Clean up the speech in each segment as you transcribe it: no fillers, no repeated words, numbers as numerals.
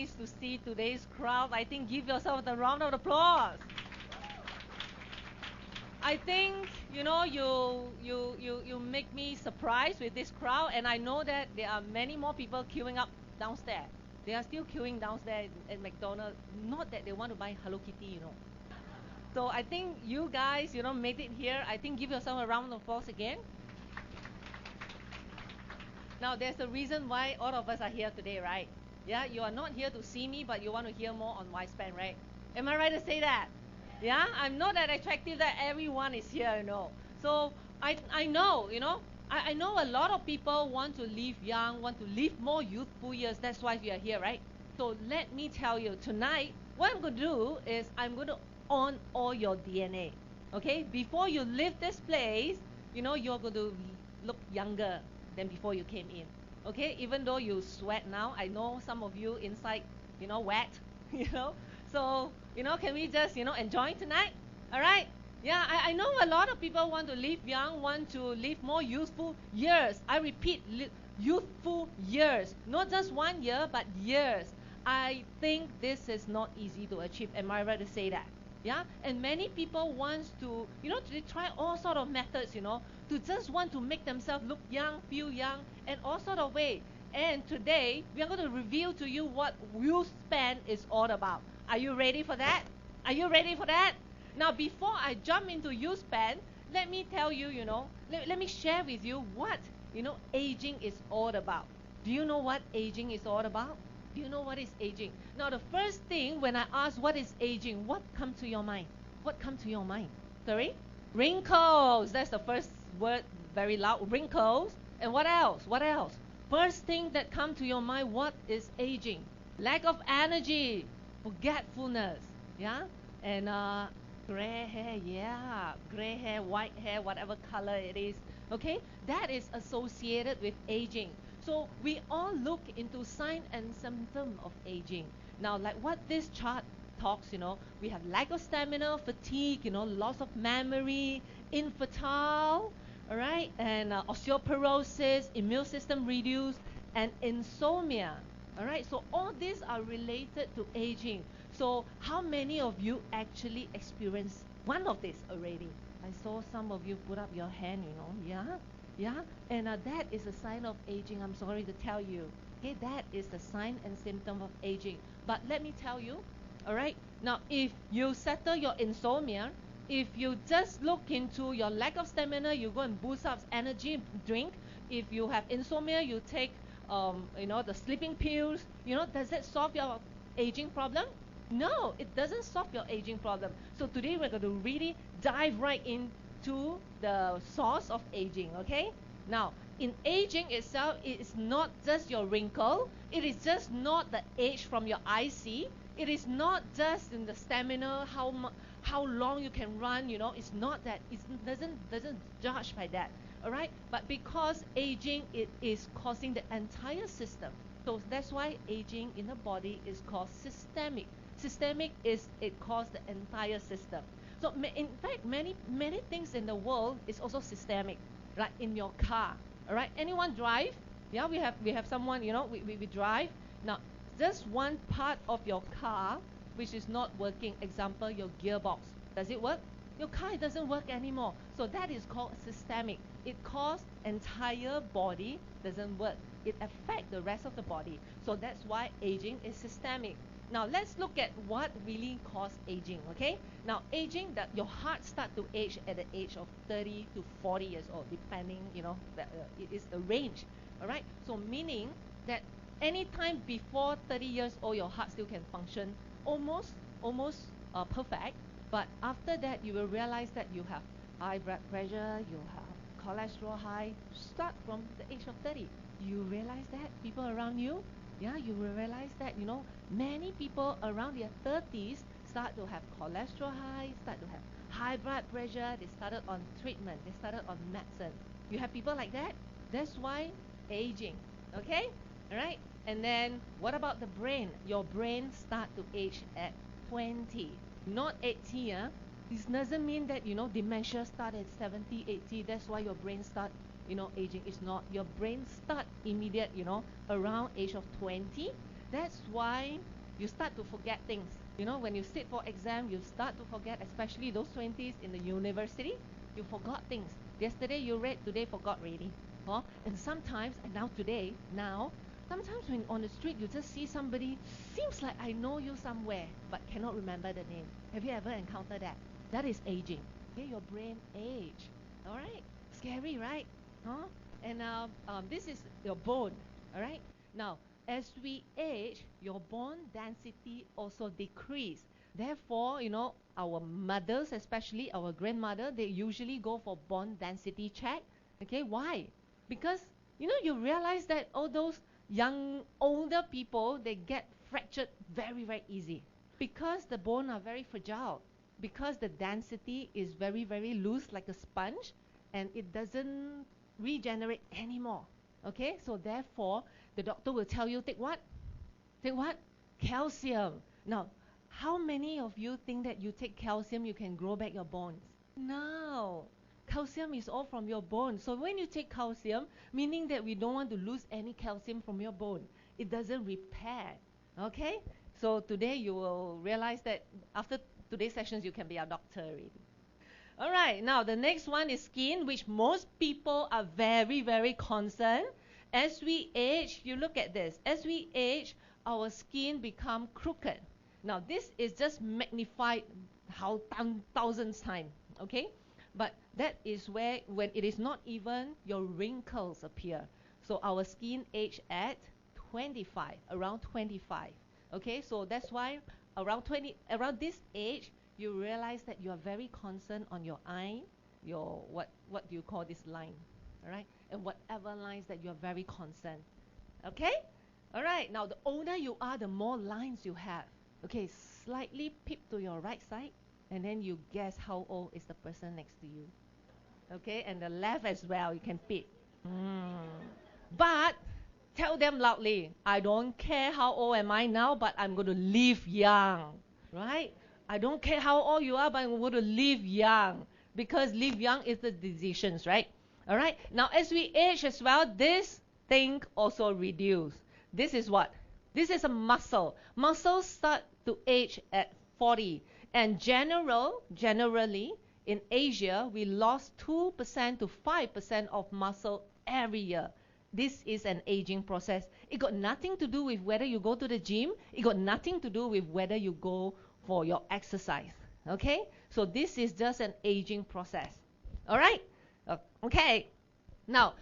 pleased to see today's crowd. I think give yourself a round of applause. I think you make me surprised with this crowd, and I know that there are many more people queuing up downstairs. They are still queuing downstairs at McDonald's. Not that they want to buy Hello Kitty. So I think you guys, made it here. I think give yourself a round of applause again. Now there's a reason why all of us are here today, right? Yeah, you are not here to see me, but you want to hear more on Wispan, right? Am I right to say that? Yeah, I'm not that attractive that everyone is here, So I know, I know a lot of people want to live young, want to live more youthful years. That's why we are here, right? So let me tell you, tonight, what I'm going to do is I'm going to on all your DNA. Okay? Before you leave this place, you're going to look younger than before you came in. Okay? Even though you sweat now, I know some of you inside, wet, So, can we just, enjoy tonight? All right? Yeah, I know a lot of people want to live young, want to live more youthful years. I repeat, youthful years. Not just 1 year, but years. I think this is not easy to achieve. Am I right to say that? Yeah? And many people want to, they try all sort of methods, to just want to make themselves look young, feel young, and all sort of way. And today, we are going to reveal to you what youth span is all about. Are you ready for that? Are you ready for that? Now, before I jump into youth span, let me tell you, let me share with you what, aging is all about. Do you know what aging is all about? Do you know what is aging? Now, the first thing when I ask what is aging, what comes to your mind? What comes to your mind? Sorry? Wrinkles. That's the first word, very loud. Wrinkles. And what else? What else? First thing that comes to your mind, what is aging? Lack of energy, forgetfulness, yeah? And gray hair, yeah. Gray hair, white hair, whatever color it is, okay? That is associated with aging. So we all look into sign and symptom of aging. Now, like what this chart talks, we have lack of stamina, fatigue, loss of memory, infertile, all right, and osteoporosis, immune system reduced, and insomnia. All right, so all these are related to aging. So how many of you actually experience one of these already? I saw some of you put up your hand, yeah, and that is a sign of aging. I'm sorry to tell you. Okay, that is the sign and symptom of aging. But let me tell you, all right, now if you settle your insomnia, if you just look into your lack of stamina, you go and boost up energy drink. If you have insomnia, you take the sleeping pills. Does that solve your aging problem? No, it doesn't solve your aging problem. So today we're going to really dive right into the source of aging, okay? Now, in aging itself, it is not just your wrinkle. It is just not the age from your IC. It is not just in the stamina, how long you can run, it's not that. It doesn't judge by that, all right? But because aging, it is causing the entire system. So that's why aging in the body is called systemic. Systemic is it causes the entire system. So in fact, many things in the world is also systemic, like in your car, all right? Anyone drive? Yeah, we have someone, we drive. Now, just one part of your car which is not working, example, your gearbox. Does it work? Your car doesn't work anymore. So that is called systemic. It causes entire body doesn't work. It affects the rest of the body. So that's why aging is systemic. Now let's look at what really causes aging, okay? Now aging, that your heart starts to age at the age of 30 to 40 years old, depending, it is the range, all right? So meaning that anytime before 30 years old, your heart still can function almost perfect. But after that, you will realize that you have high blood pressure, you have cholesterol high, start from the age of 30. You realize that, people around you? Yeah, you will realize that, many people around their 30s start to have cholesterol high, start to have high blood pressure, they started on treatment, they started on medicine. You have people like that? That's why aging, okay? All right? And then what about the brain? Your brain start to age at 20, not 80, yeah? This doesn't mean that, dementia start at 70, 80, that's why your brain start, aging. It's not. Your brain start immediate, around age of 20. That's why you start to forget things. When you sit for exam, you start to forget, especially those 20s in the university, you forgot things. Yesterday you read, today forgot already. Huh? And sometimes, and now, sometimes when on the street you just see somebody, seems like I know you somewhere, but cannot remember the name. Have you ever encountered that? That is aging. Okay, your brain age. All right, scary, right? Huh? And this is your bone. All right. Now, as we age, your bone density also decrease. Therefore, our mothers, especially our grandmother, they usually go for bone density check. Okay, why? Because you realize that all those young, older people, they get fractured very, very easy because the bone are very fragile, because the density is very, very loose like a sponge, and it doesn't regenerate anymore. Okay, so therefore, the doctor will tell you, take what? Take what? Calcium. Now, how many of you think that you take calcium, you can grow back your bones? No. Calcium is all from your bone. So when you take calcium, meaning that we don't want to lose any calcium from your bone. It doesn't repair. Okay? So today you will realize that after today's sessions, you can be a doctor already. All right, now the next one is skin, which most people are very, very concerned. As we age, you look at this. As we age, our skin become crooked. Now, this is just magnified how thousands times, okay? But that is where, when it is not even, your wrinkles appear. So our skin age at 25, around 25. Okay, so that's why around this age, you realize that you are very concerned on your eye, your what do you call this line, all right? And whatever lines that you are very concerned. Okay? All right, now the older you are, the more lines you have. Okay, slightly peep to your right side, and then you guess how old is the person next to you. Okay, and the left as well, you can peep. But tell them loudly, I don't care how old am I now, but I'm going to live young, right? I don't care how old you are, but I'm going to live young, because live young is the decisions, right? All right. Now, as we age as well, this thing also reduce. This is what? This is a muscle. Muscles start to age at 40, and generally in Asia, we lost 2% to 5% of muscle every year. This is an aging process. It got nothing to do with whether you go to the gym. It got nothing to do with whether you go for your exercise. Okay? So this is just an aging process. All right? Okay. Now,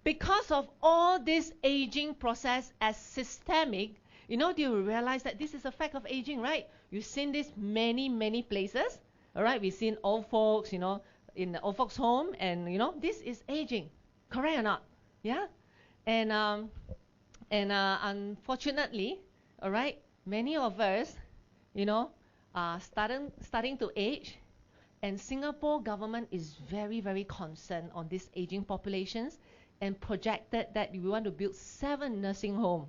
because of all this aging process as systemic, do you realize that this is a fact of aging, right? You've seen this many, many places. All right? We've seen old folks, in the old folks' home, and, this is aging. Correct or not? Yeah? And unfortunately, all right, many of us, are starting to age, and Singapore government is very, very concerned on these aging populations, and projected that we want to build 7 nursing home.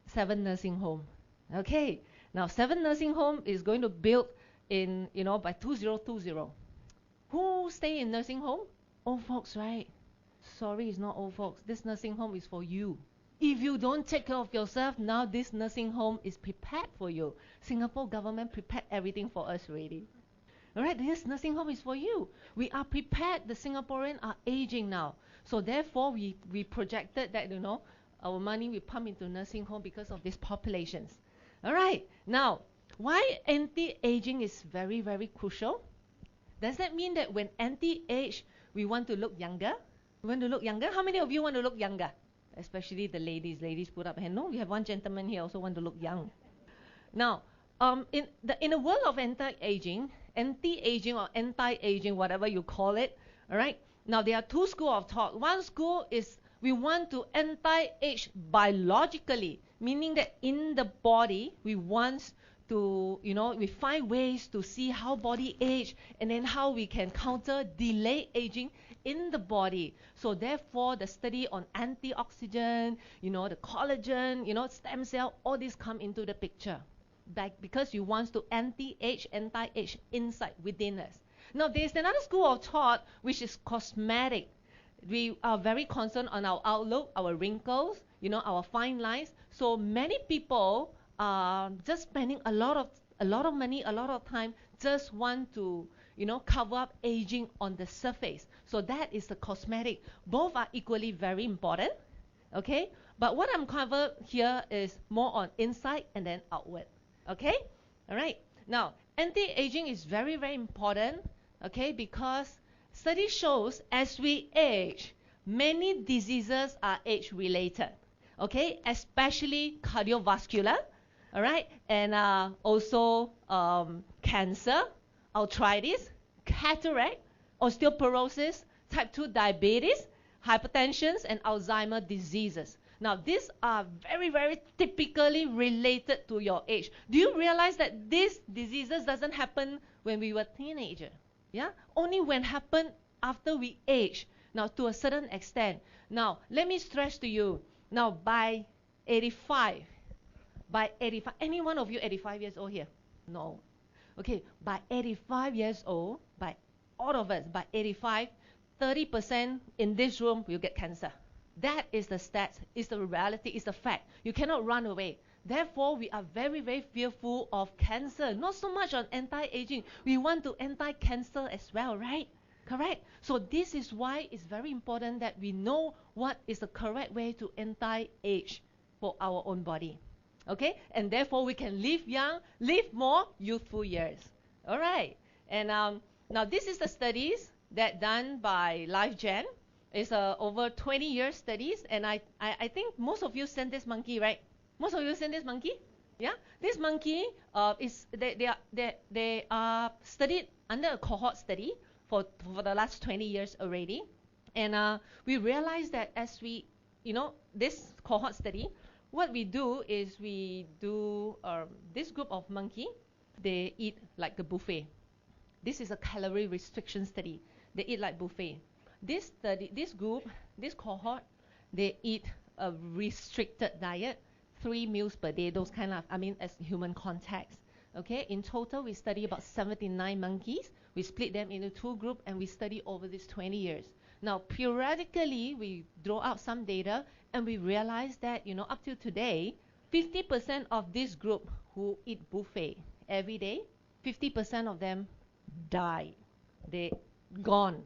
7 nursing home. Okay. Now 7 nursing home is going to build in, by 2020. Who stay in nursing home? Old folks, right? Sorry, it's not old folks. This nursing home is for you. If you don't take care of yourself, now this nursing home is prepared for you. Singapore government prepared everything for us already. All right, this nursing home is for you. We are prepared. The Singaporeans are aging now. So therefore, we projected that, our money we pump into nursing home because of these populations. All right, now, why anti-aging is very, very crucial? Does that mean that when anti-age, we want to look younger? We want to look younger? How many of you want to look younger? Especially the ladies. Ladies, put up a hand. No, we have one gentleman here also want to look young. Now, in the world of anti-aging or anti-aging, whatever you call it, all right? Now, there are 2 schools of thought. One school is we want to anti-age biologically, meaning that in the body, we want to, we find ways to see how body age, and then how we can counter delay aging in the body. So therefore, the study on antioxidant, the collagen, stem cell, all these come into the picture. Because you want to anti-age inside within us. Now, there's another school of thought which is cosmetic. We are very concerned on our outlook, our wrinkles, our fine lines. So many people are just spending a lot of money, a lot of time, just want to cover up aging on the surface. So that is the cosmetic. Both are equally very important. Okay, but what I'm covered here is more on inside and then outward. Okay, all right. Now, anti-aging is very, very important. Okay, because study shows as we age, many diseases are age-related. Okay, especially cardiovascular. All right, and also cancer, arthritis, cataract, osteoporosis, type 2 diabetes, hypertension, and Alzheimer's diseases. Now, these are very, very typically related to your age. Do you realize that these diseases doesn't happen when we were teenager? Yeah, only when happen after we age. Now, to a certain extent. Now, let me stress to you. Now, by 85, any one of you 85 years old here? No. Okay, by 85 years old, by all of us, by 85, 30% in this room will get cancer. That is the stats, is the reality, is the fact. You cannot run away. Therefore, we are very, very fearful of cancer. Not so much on anti-aging. We want to anti-cancer as well, right? Correct? So this is why it's very important that we know what is the correct way to anti-age for our own body. Okay? And therefore, we can live young, live more youthful years. All right. And now this is the studies that done by LifeGen. It's over 20-year studies, and I think most of you sent this monkey, right? Most of you sent this monkey, yeah. This monkey they are studied under a cohort study for the last 20 years already, and we realized that as we, this cohort study, what we do is we do this group of monkey, they eat like a buffet. This is a calorie restriction study. They eat like buffet. This study, this group, this cohort, they eat a restricted diet, 3 meals per day, those kind of, as human context. Okay, in total, we study about 79 monkeys. We split them into 2 groups, and we study over these 20 years. Now, periodically, we draw out some data, and we realize that, up to today, 50% of this group who eat buffet every day, 50% of them die. They gone.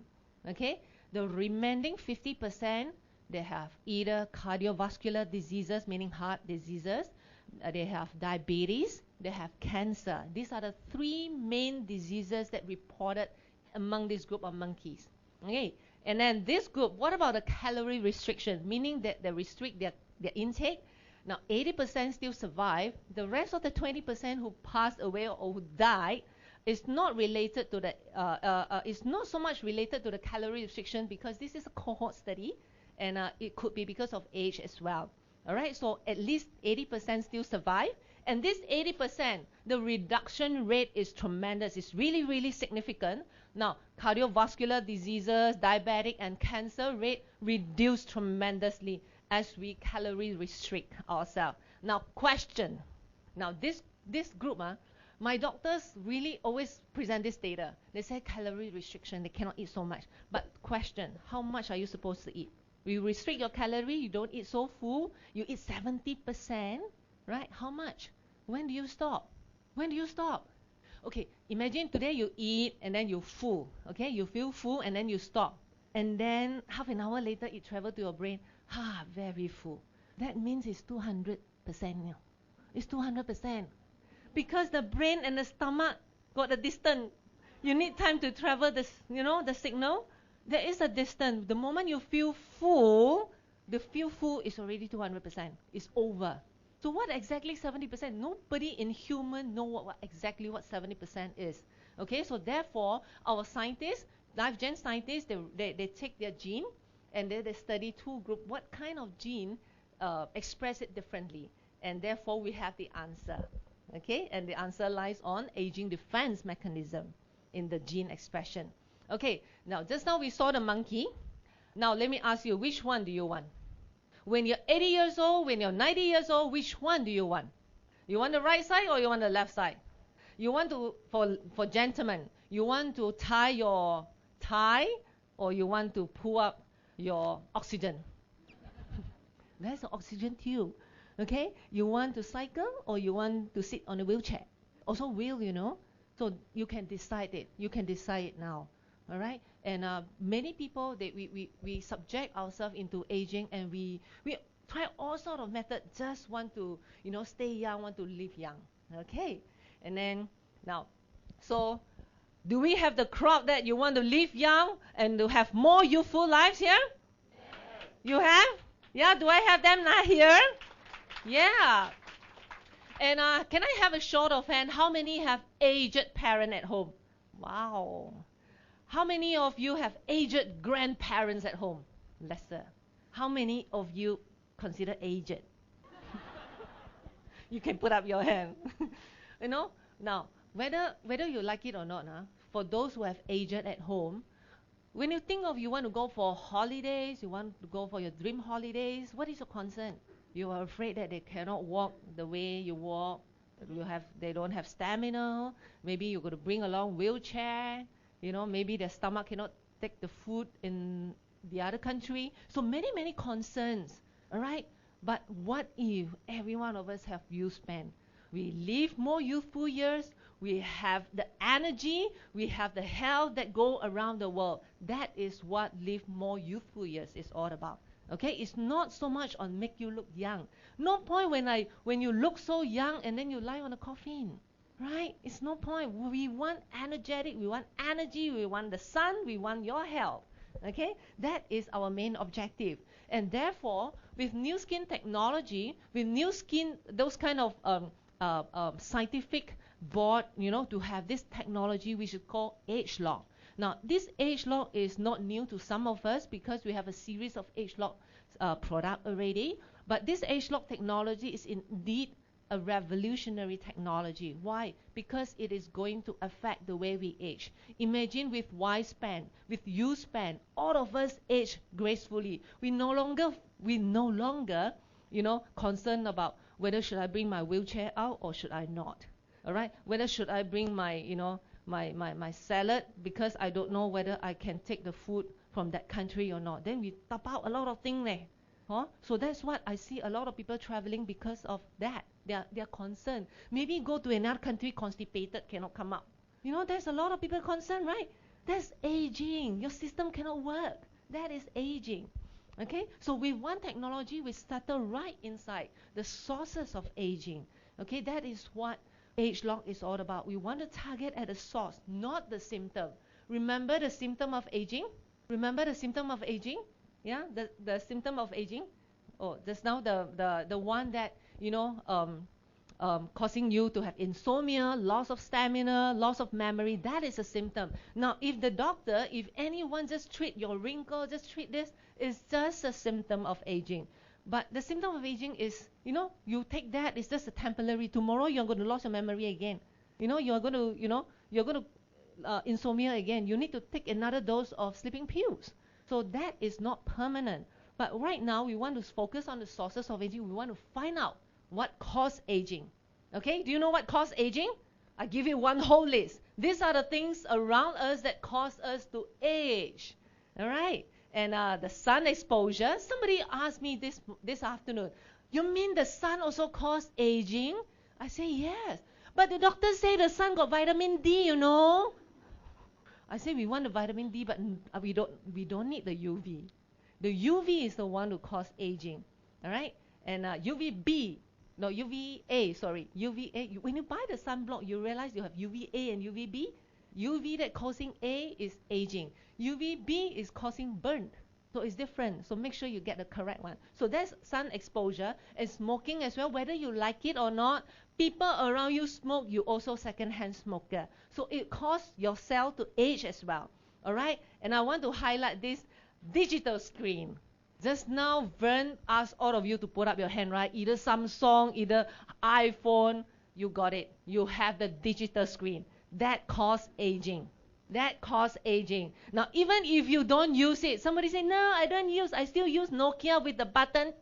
Okay? The remaining 50%, they have either cardiovascular diseases, meaning heart diseases, they have diabetes, they have cancer. These are the 3 main diseases that reported among this group of monkeys. Okay? And then this group, what about the calorie restriction? Meaning that they restrict their intake. Now, 80% still survive. The rest of the 20% who passed away or who died is not related to the, it's not so much related to the calorie restriction, because this is a cohort study, and it could be because of age as well. All right, so at least 80% still survive. And this 80%, the reduction rate is tremendous. It's really, really significant. Now, cardiovascular diseases, diabetic, and cancer rate reduced tremendously as we calorie restrict ourselves. Now, question. Now, this group, my doctors really always present this data. They say calorie restriction, they cannot eat so much. But question, how much are you supposed to eat? You restrict your calorie, you don't eat so full, you eat 70%, right? How much? When do you stop? When do you stop? Okay, imagine today you eat and then you're full, okay? You feel full and then you stop. And then half an hour later, it travels to your brain, very full. That means it's 200% now. It's 200%. Because the brain and the stomach got a distance. You need time to travel the signal. There is a distance. The moment you feel full, the feel full is already 200%. It's over. So what exactly 70%? Nobody in human know what exactly what 70% is. Okay, so therefore, our scientists, LifeGen scientists, they take their gene and they study 2 groups. What kind of gene express it differently? And therefore, we have the answer. Okay, and the answer lies on aging defense mechanism in the gene expression. Okay, now just now we saw the monkey. Now let me ask you, which one do you want? When you're 80 years old, when you're 90 years old, which one do you want? You want the right side or you want the left side? You want to, for gentlemen, you want to tie your tie or you want to pull up your oxygen? That's an oxygen tube. Okay? You want to cycle or you want to sit on a wheelchair? Also will, you know. So you can decide it. You can decide it now. All right? And many people, we subject ourselves into aging, and we try all sort of methods, just want to, stay young, want to live young. Okay? And then, now, so do we have the crowd that you want to live young and to have more youthful lives here? Yes. You have? Yeah, do I have them not here? Yeah. And can I have a show of hand? How many have aged parent at home? Wow. How many of you have aged grandparents at home? Lesser. How many of you consider aged? You can put up your hand. Now, whether you like it or not, for those who have aged at home, when you think of you want to go for holidays, you want to go for your dream holidays, what is your concern? You are afraid that they cannot walk the way you walk. They don't have stamina. Maybe you're going to bring along wheelchair. Maybe their stomach cannot take the food in the other country. So many concerns. All right. But what if every one of us have youth span? We live more youthful years. We have the energy. We have the health that go around the world. That is what live more youthful years is all about. Okay, it's not so much on make you look young. No point when you look so young and then you lie on a coffin, right? It's no point. We want energetic, we want energy, we want the sun, we want your health. Okay, that is our main objective. And therefore, with new skin technology, with new skin, those kind of scientific board, to have this technology we should call AgeLoc. Now, this AgeLoc is not new to some of us because we have a series of AgeLoc product already. But this AgeLoc technology is indeed a revolutionary technology. Why? Because it is going to affect the way we age. Imagine with Y span, with U span, all of us age gracefully. We no longer, concerned about whether should I bring my wheelchair out or should I not. All right? Whether should I bring my, my salad because I don't know whether I can take the food from that country or not. Then we tap out a lot of things there. Huh? So that's what I see a lot of people traveling because of that. They are concerned. Maybe go to another country constipated, cannot come up. There's a lot of people concerned, right? That's aging. Your system cannot work. That is aging. Okay? So with one technology, we settle right inside the sources of aging. Okay? That is what AgeLoc is all about. We want to target at the source, not the symptom. Remember the symptom of aging? Remember the symptom of aging? Yeah, the symptom of aging. Oh, just now the one that causing you to have insomnia, loss of stamina, loss of memory. That is a symptom. Now, if anyone just treat your wrinkle, just treat this, it's just a symptom of aging. But the symptom of aging is, you take that, it's just a temporary. Tomorrow you're going to lose your memory again. You're going to insomnia again. You need to take another dose of sleeping pills. So that is not permanent. But right now we want to focus on the sources of aging. We want to find out what causes aging. Okay? Do you know what causes aging? I give you one whole list. These are the things around us that cause us to age. All right? And the sun exposure. Somebody asked me this afternoon, you mean the sun also causes aging? I say yes. But the doctor say the sun got vitamin D, I say we want the vitamin D, but we don't need the UV. The UV is the one who causes aging. All right? And UVA. When you buy the sunblock, you realize you have UVA and UVB. UV that causing A is aging. UVB is causing burn. So it's different. So make sure you get the correct one. So that's sun exposure and smoking as well. Whether you like it or not, people around you smoke, you also second-hand smoker. So it causes your cell to age as well. All right? And I want to highlight this digital screen. Just now, Vern asked all of you to put up your hand, right? Either Samsung, either iPhone. You got it. You have the digital screen. That causes aging. That causes aging. Now, even if you don't use it, somebody say, no, I don't use. I still use Nokia with the button.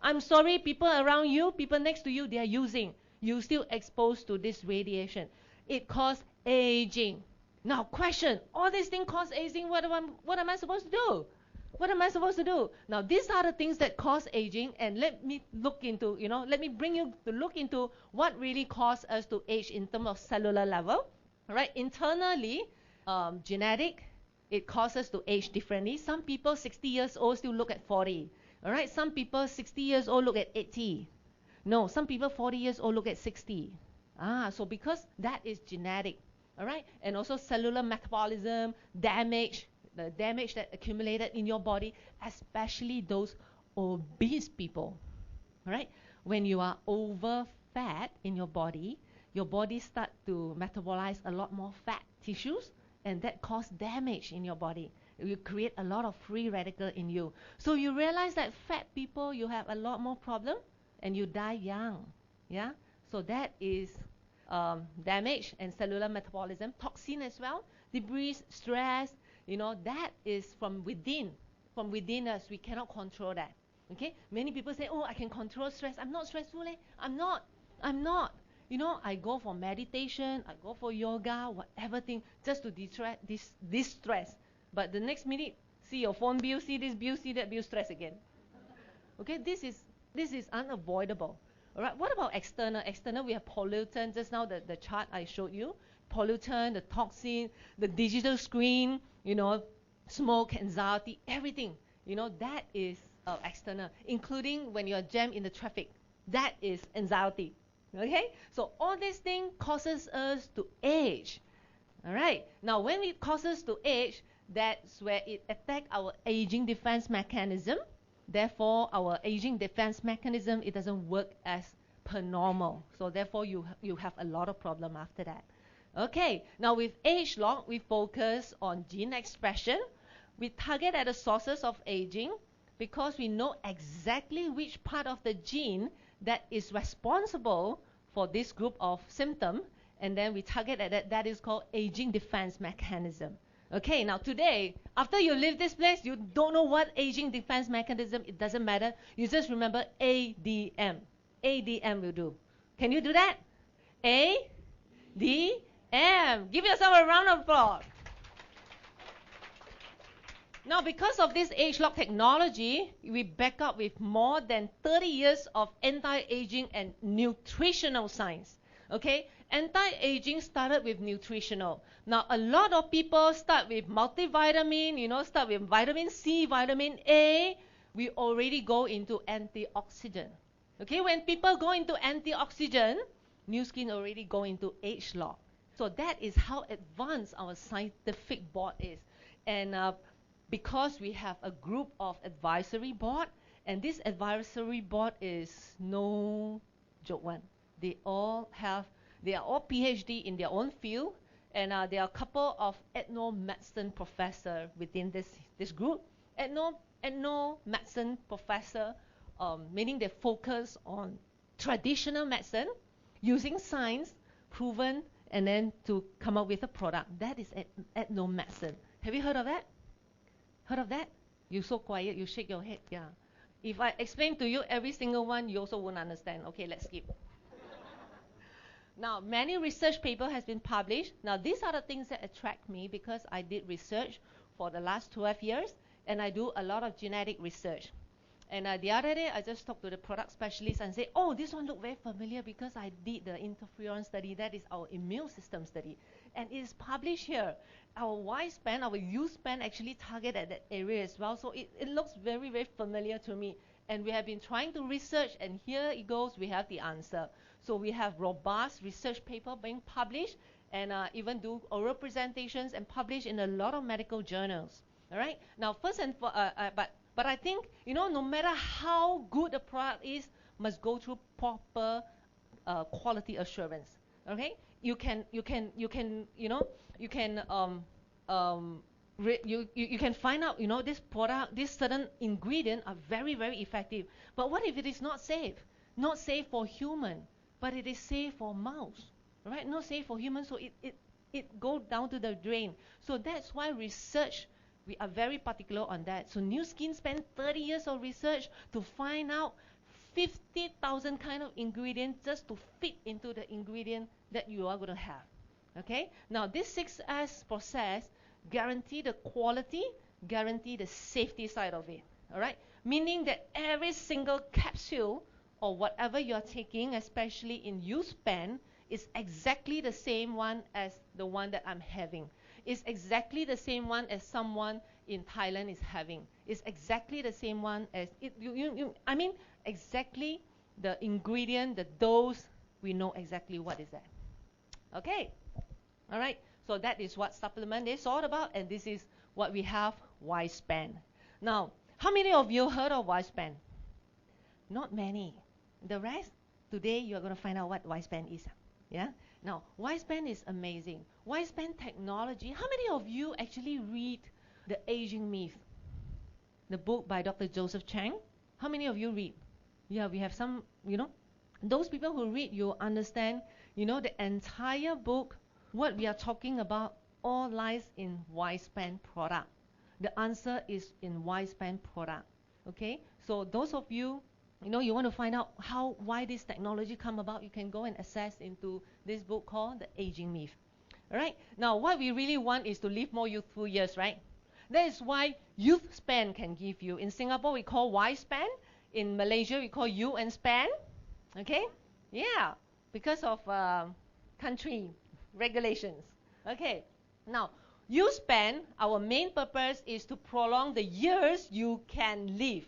I'm sorry, people around you, people next to you, they are using. You still exposed to this radiation. It causes aging. Now, question, all these things cause aging. What am I supposed to do? What am I supposed to do? Now, these are the things that cause aging, and let me look into, let me bring you to look into what really causes us to age in terms of cellular level. All right, internally, genetic, it causes to age differently. Some people 60 years old still look at 40. All right, some people 60 years old look at 80. No, some people 40 years old look at 60. So because that is genetic, all right, and also cellular metabolism, damage, the damage that accumulated in your body, especially those obese people, all right? When you are over fat in your body start to metabolize a lot more fat tissues, and that causes damage in your body. It will create a lot of free radical in you. So you realize that fat people, you have a lot more problem, and you die young. Yeah. So that is damage and cellular metabolism, toxin as well, debris, stress. That is from within us. We cannot control that. Okay, many people say, oh, I can control stress. I'm not stressful. I'm not. I go for meditation, I go for yoga, whatever thing, just to distress. But the next minute, see your phone bill, see this bill, see that bill, stress again. Okay, this is unavoidable. All right, what about external? External, we have pollutant. Just now, the chart I showed you, pollutant, the toxin, the digital screen, smoke, anxiety, everything. That is external, including when you're jammed in the traffic. That is anxiety. Okay, so all these things causes us to age. All right, now when it causes to age, that's where it attacks our aging defense mechanism. Therefore, our aging defense mechanism, it doesn't work as per normal. So therefore, you have a lot of problem after that. Okay, now with AgeLoc, we focus on gene expression. We target at the sources of aging because we know exactly which part of the gene that is responsible for this group of symptoms, and then we target at that. That is called aging defense mechanism. Okay, now today, after you leave this place, you don't know what aging defense mechanism, it doesn't matter. You just remember ADM. ADM will do. Can you do that? ADM. Give yourself a round of applause. Now, because of this AgeLoc technology, we back up with more than 30 years of anti-aging and nutritional science. Okay, anti-aging started with nutritional. Now, a lot of people start with multivitamin, start with vitamin C, vitamin A. We already go into antioxidant. Okay, when people go into antioxidant, new skin already go into AgeLoc. So that is how advanced our scientific board is. And because we have a group of advisory board, and this advisory board is no joke one. They are all PhD in their own field, and there are a couple of ethno-medicine professor within this group. Ethno-medicine professor, meaning they focus on traditional medicine, using science, proven, and then to come up with a product. That is ethno-medicine. Have you heard of that? Heard of that? You're so quiet, you shake your head. Yeah. If I explain to you every single one, you also won't understand. Okay, let's skip. Now, many research papers has been published. Now, these are the things that attract me because I did research for the last 12 years, and I do a lot of genetic research. And the other day, I just talked to the product specialist and said, oh, this one looked very familiar because I did the interferon study. That is our immune system study. And it is published here. Our Y-span, our U-span actually target at that area as well. So it looks very, very familiar to me. And we have been trying to research, and here it goes, we have the answer. So we have robust research paper being published, and even do oral presentations and published in a lot of medical journals. All right? Now, first and but I think, no matter how good a product is, must go through proper quality assurance. Okay? You can find out, this product, this certain ingredient are very, very effective. But what if it is not safe? Not safe for human, but it is safe for mouse, right? Not safe for humans, so it goes down to the drain. So that's why research, we are very particular on that. So New Skin spent 30 years of research to find out 50,000 kind of ingredients just to fit into the ingredient that you are going to have. Okay? Now this 6S process guarantee the quality guarantee the safety side of it. All right? Meaning that every single capsule or whatever you're taking, especially in U-Span, is exactly the same one as the one that I'm having. It's exactly the same one as someone in Thailand is having. It's exactly the same one as I mean, exactly the ingredient, the dose, we know exactly what is that. Okay? All right? So that is what supplement is all about, and this is what we have, Y-Span. Now, how many of you heard of Y-Span? Not many. The rest, today you are going to find out what Y-Span is. Yeah? Now, Y-Span is amazing. Y-Span technology, how many of you actually read The Aging Myth, the book by Dr. Joseph Chang? How many of you read? Yeah, we have some, those people who read, you understand, the entire book, what we are talking about, all lies in Y-Span product. The answer is in Y-Span product. Okay? So those of you, you want to find out why this technology come about, you can go and access into this book called The Aging Myth. All right? Now, what we really want is to live more youthful years, right? That is why Youth-Span can give you. In Singapore, we call Y-Span. In Malaysia, we call U-Span. Okay? Yeah, because of country regulations. Okay. Now, U-Span, our main purpose is to prolong the years you can live.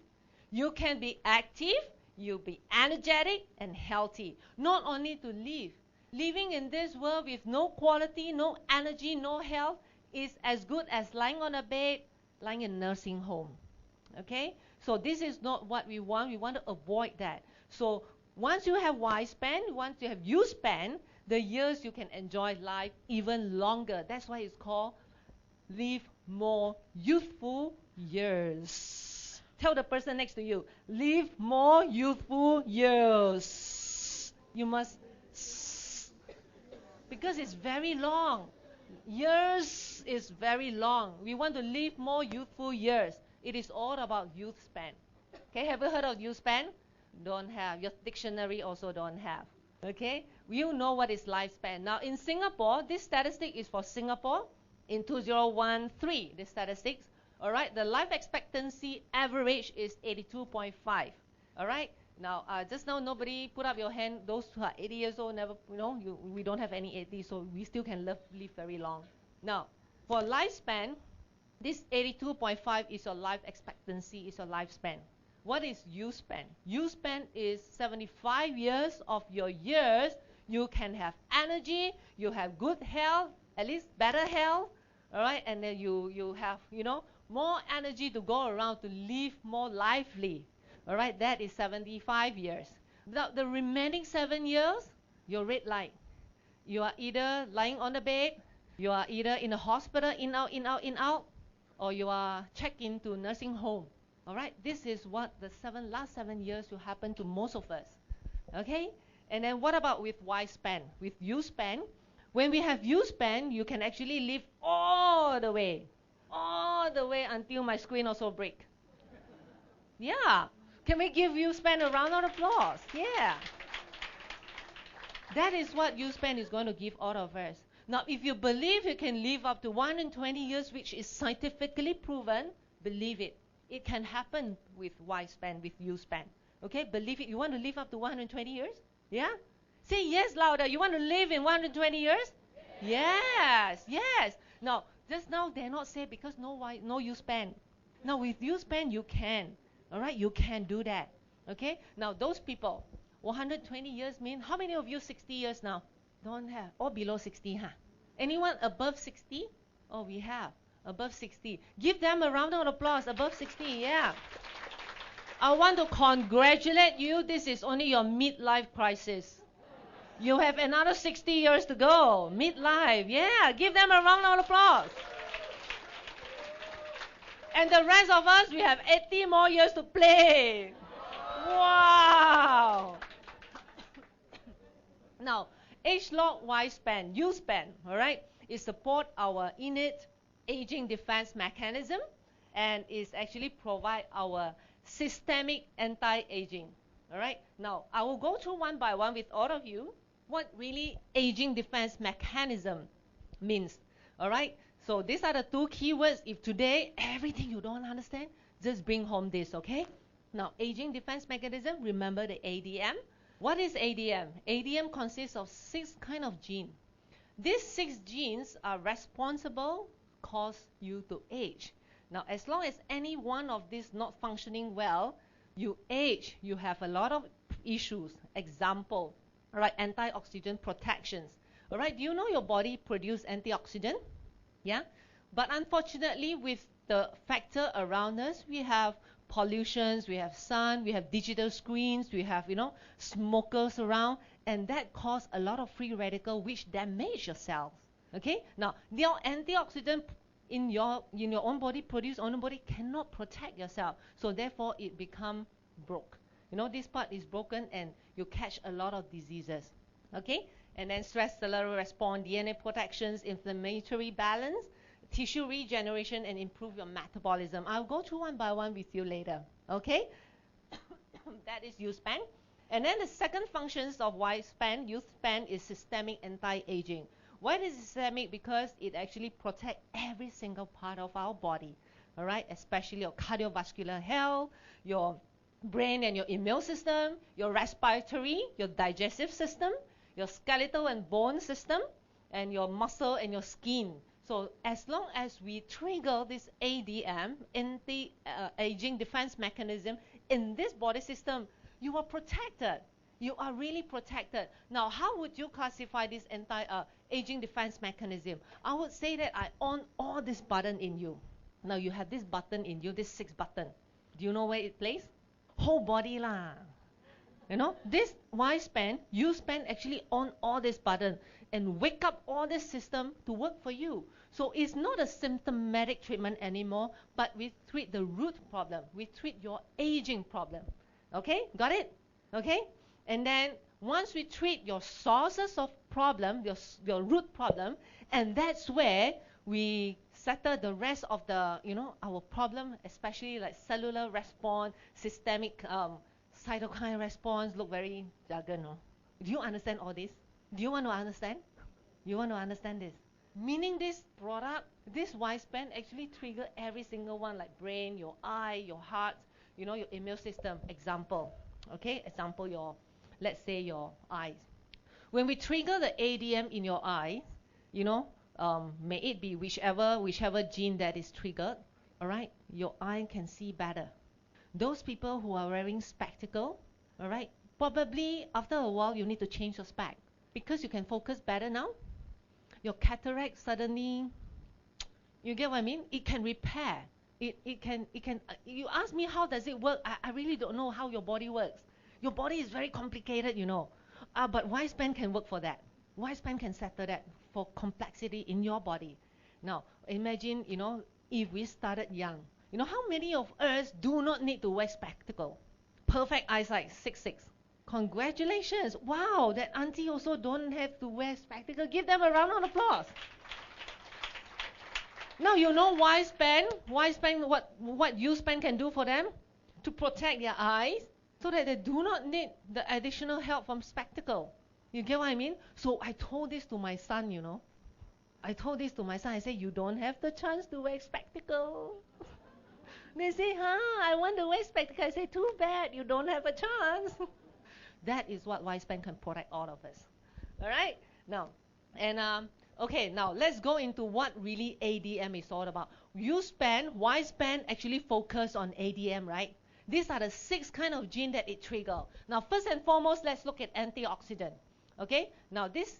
You can be active, you'll be energetic and healthy. Not only to live. Living in this world with no quality, no energy, no health is as good as lying on a bed, lying in a nursing home. Okay? So this is not what we want. We want to avoid that. So once you have Y-Span, once you have U-Span, the years you can enjoy life even longer. That's why it's called live more youthful years. Tell the person next to you, live more youthful years. You must, because it's very long. Years is very long. We want to live more youthful years. It is all about youth span. Okay, have you heard of youth span? Don't have. Your dictionary also don't have. Okay, you know what is lifespan. Now in Singapore, this statistic is for Singapore in 2013, the statistics. All right, the life expectancy average is 82.5. All right, now just now nobody put up your hand. Those who are 80 years old, never, we don't have any 80, so we still can live very long. Now, for lifespan, this 82.5 is your life expectancy, is your lifespan. What is U-span? U-span is 75 years of your years. You can have energy, you have good health, at least better health, all right, and then you have, more energy to go around to live more lively. All right, that is 75 years. The remaining 7 years, your red light. You are either lying on the bed, you are either in a hospital, in out, in out, in out, or you are checked into nursing home. All right, this is what the last 7 years will happen to most of us. Okay, and then what about with Y-span? With U-span, when we have U-span, you can actually live all the way until my screen also break. Yeah, can we give U-span a round of applause? Yeah. That is what U-span is going to give all of us. Now, if you believe you can live up to 120 years, which is scientifically proven, believe it. It can happen with Y-span, with U-span. Okay, believe it. You want to live up to 120 years? Yeah? Say yes louder. You want to live in 120 years? Yes, yes. Now, just now they're not safe because no U-span. Now, with U-span, you can. All right, you can do that. Okay? Now, those people, 120 years mean, how many of you 60 years now? Don't have. Or below 60, huh? Anyone above 60? Oh, we have. Above 60. Give them a round of applause. Above 60, yeah. I want to congratulate you. This is only your midlife crisis. You have another 60 years to go. Midlife, yeah. Give them a round of applause. And the rest of us, we have 80 more years to play. Wow. Now, AgeLoc Y-span, U-span, all right, it support our innate aging defense mechanism and is actually provide our systemic anti-aging. All right. Now, I will go through one by one with all of you what really aging defense mechanism means. All right. So these are the two keywords. If today everything you don't understand, just bring home this, okay? Now, aging defense mechanism, remember the ADM. What is ADM? ADM consists of 6 kind of genes. These 6 genes are responsible cause you to age. Now, as long as any one of these not functioning well, you age, you have a lot of issues. Example, all right, antioxidant protections. All right, do you know your body produces antioxidant? Yeah, but unfortunately, with the factor around us, we have pollutions, we have sun, we have digital screens, we have, smokers around, and that cause a lot of free radical which damage your cells. Okay, now your antioxidant in your own body, produce own body, cannot protect yourself, so therefore it become broke. This part is broken and you catch a lot of diseases. Okay, and then stress cellular response, DNA protections, inflammatory balance, tissue regeneration, and improve your metabolism. I'll go through one by one with you later. Okay, that is U-span. And then the second functions of Y-span, U-span, is systemic anti-aging. Why is it systemic? Because it actually protects every single part of our body. All right, especially your cardiovascular health, your brain and your immune system, your respiratory, your digestive system, your skeletal and bone system, and your muscle and your skin. So as long as we trigger this ADM, anti-aging defense mechanism, in this body system, you are protected. You are really protected. Now, how would you classify this anti-aging defense mechanism? I would say that I on all this button in you. Now, you have this button in you, this 6 button. Do you know where it plays? Whole body lah. This Y-span, U-span actually on all this button and wake up all this system to work for you. So it's not a symptomatic treatment anymore, but we treat the root problem. We treat your aging problem. Okay, got it? Okay, and then once we treat your sources of problem, your root problem, and that's where we settle the rest of the, our problem, especially like cellular response, systemic cytokine response. Look very jargon, no? Do you understand all this? Do you want to understand? You want to understand this? Meaning this product, this Y-span actually trigger every single one, like brain, your eye, your heart, your immune system. Example, okay? Example, let's say your eyes. When we trigger the ADM in your eye, may it be whichever gene that is triggered, all right? Your eye can see better. Those people who are wearing spectacle, all right, probably after a while you need to change your spec because you can focus better now. Your cataract suddenly, you get what I mean? It can repair. It can. You ask me how does it work? I really don't know how your body works. Your body is very complicated, but Y-span can work for that. Y-span can settle that for complexity in your body. Now, imagine, if we started young. How many of us do not need to wear spectacle? Perfect eyesight, 6'6". Congratulations. Wow, that auntie also don't have to wear spectacle. Give them a round of applause. Now you know Y-span, what U-span can do for them? To protect their eyes so that they do not need the additional help from spectacle. You get what I mean? So I told this to my son, I told this to my son. I said, you don't have the chance to wear spectacle. They say, I want to wear spectacle. I say, too bad, you don't have a chance. That is what Y-span can protect all of us. All right? Now, and okay, now let's go into what really ADM is all about. U-span, Y-span actually focus on ADM, right? These are the 6 kind of gene that it triggers. Now, first and foremost, let's look at antioxidant. Okay? Now, this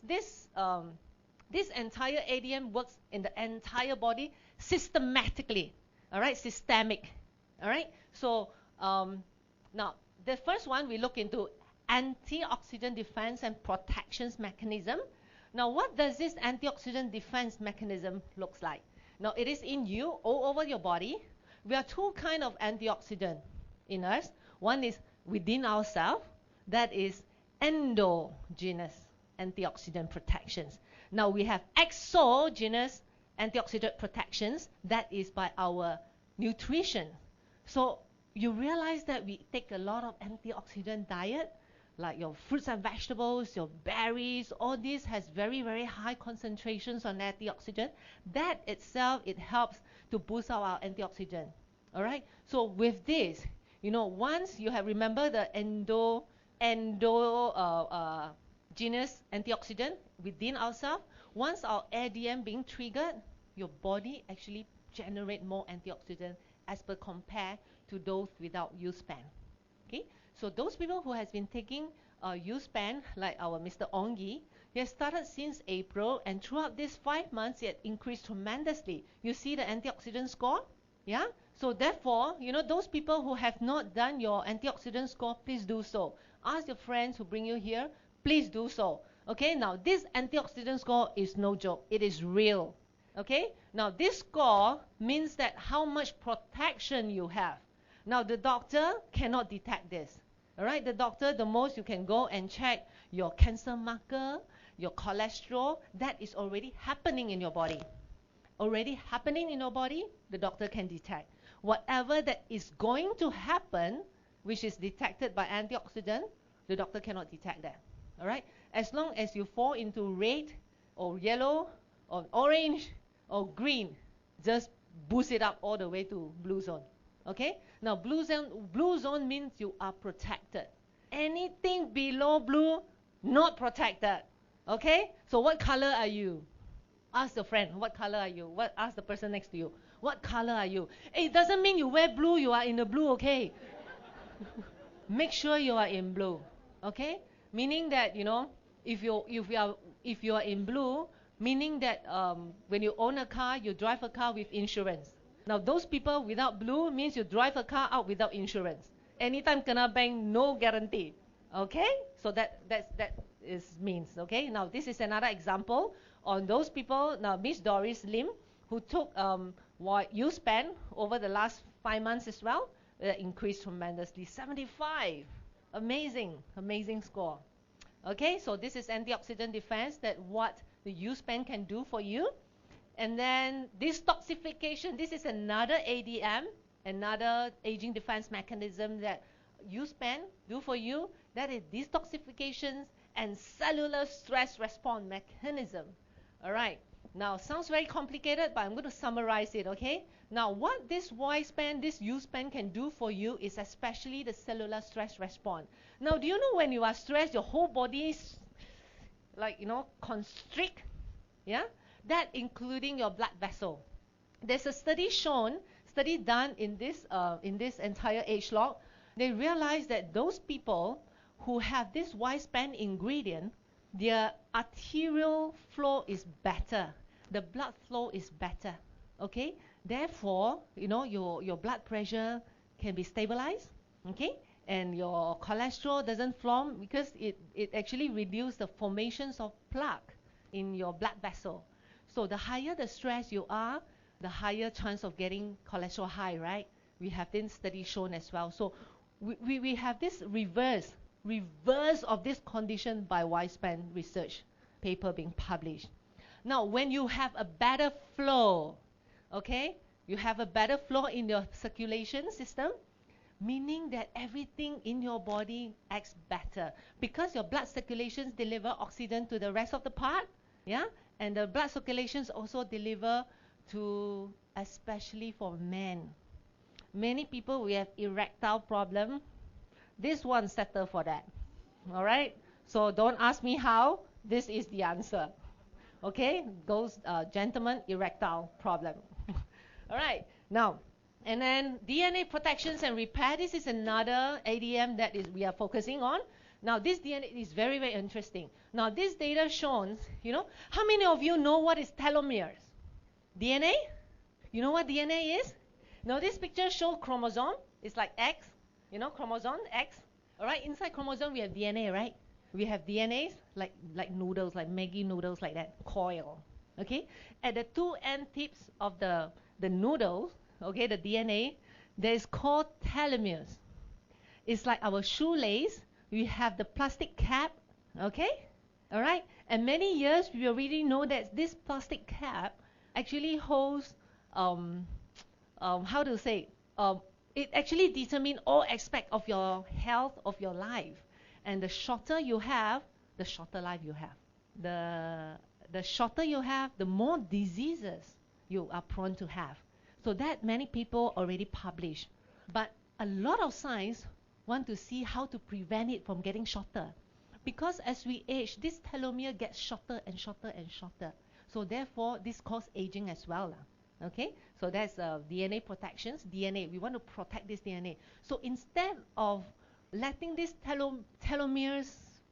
entire ADM works in the entire body systematically. All right, systemic. All right, so now the first one we look into antioxidant defense and protections mechanism. Now, what does this antioxidant defense mechanism looks like? Now, it is in you, all over your body. We are 2 kind of antioxidant in us. One is within ourselves, that is endogenous antioxidant protections. Now, we have exogenous antioxidant protections, that is by our nutrition. So you realize that we take a lot of antioxidant diet, like your fruits and vegetables, your berries, all this has very, very high concentrations on antioxidant. That itself, it helps to boost up our antioxidant. All right. So with this, once you have remember the genus antioxidant within ourselves, once our ADM being triggered, your body actually generate more antioxidant as per compare to those without U-span. Okay, so those people who has been taking U-span, like our Mr. Ongi, he has started since April, and throughout these 5 months, it increased tremendously. You see the antioxidant score, yeah. So therefore, those people who have not done your antioxidant score, please do so. Ask your friends who bring you here, please do so. Okay, now this antioxidant score is no joke. It is real. Okay, now this score means that how much protection you have. Now the doctor cannot detect this. All right, the doctor, the most you can go and check your cancer marker, your cholesterol, that is already happening in your body. Already happening in your body, the doctor can detect. Whatever that is going to happen, which is detected by antioxidant, the doctor cannot detect that. All right, as long as you fall into red or yellow or orange or green, just boost it up all the way to blue zone. Okay, now blue zone means you are protected. Anything below blue, not protected. Okay, so what color are you? Ask your friend, what color are you? Ask the person next to you, what color are you? It doesn't mean you wear blue, you are in the blue, okay? Make sure you are in blue, okay? Meaning that, if you are in blue, meaning that when you own a car, you drive a car with insurance. Now those people without blue means you drive a car out without insurance. Anytime kena bang, no guarantee. Okay? So that is means. Okay? Now this is another example on those people. Now Miss Doris Lim, who took what you spent over the last 5 months as well, increased tremendously. 75. Amazing score. Okay? So this is antioxidant defense, that what the U-span can do for you. And then detoxification, this is another ADM, another aging defense mechanism that U-span do for you. That is detoxification and cellular stress response mechanism. All right. Now, sounds very complicated, but I'm going to summarize it, okay? Now, what this Y-span, this U-span can do for you is especially the cellular stress response. Now, do you know when you are stressed, your whole body is like, constrict? Yeah? That including your blood vessel. There's a study done in this entire AgeLoc. They realized that those people who have this Y-span ingredient, their arterial flow is better. The blood flow is better. Okay? Therefore, your blood pressure can be stabilized. Okay? And your cholesterol doesn't form because it actually reduces the formations of plaque in your blood vessel. So the higher the stress you are, the higher chance of getting cholesterol high, right? We have this study shown as well. So we have this reverse of this condition by Y-span research paper being published. Now, when you have a better flow, okay, you have a better flow in your circulation system, meaning that everything in your body acts better because your blood circulations deliver oxygen to the rest of the part, yeah, and the blood circulations also deliver to, especially for men. Many people, we have erectile problem. This one settle for that. All right. So don't ask me how. This is the answer. Okay, those gentlemen, erectile problem. All right. Now, and then DNA protections and repair. This is another ADM that we are focusing on. Now, this DNA is very, very interesting. Now, this data shows, how many of you know what is telomeres? DNA? You know what DNA is? Now, this picture shows chromosome. It's like X, chromosome, X. All right, inside chromosome, we have DNA, right? We have DNAs like noodles, like Maggi noodles, like that, coil. Okay? At the two end tips of the noodles, okay, the DNA, there is called telomeres. It's like our shoelace. We have the plastic cap, okay? All right? And many years, we already know that this plastic cap actually holds, how to say, it actually determines all aspects of your health, of your life. And the shorter you have, the shorter life you have. The shorter you have, the more diseases you are prone to have. So that many people already publish. But a lot of science want to see how to prevent it from getting shorter. Because as we age, this telomere gets shorter and shorter and shorter. So therefore, this causes aging as well. Okay, so that's DNA protections. DNA, we want to protect this DNA. So instead of letting these telomeres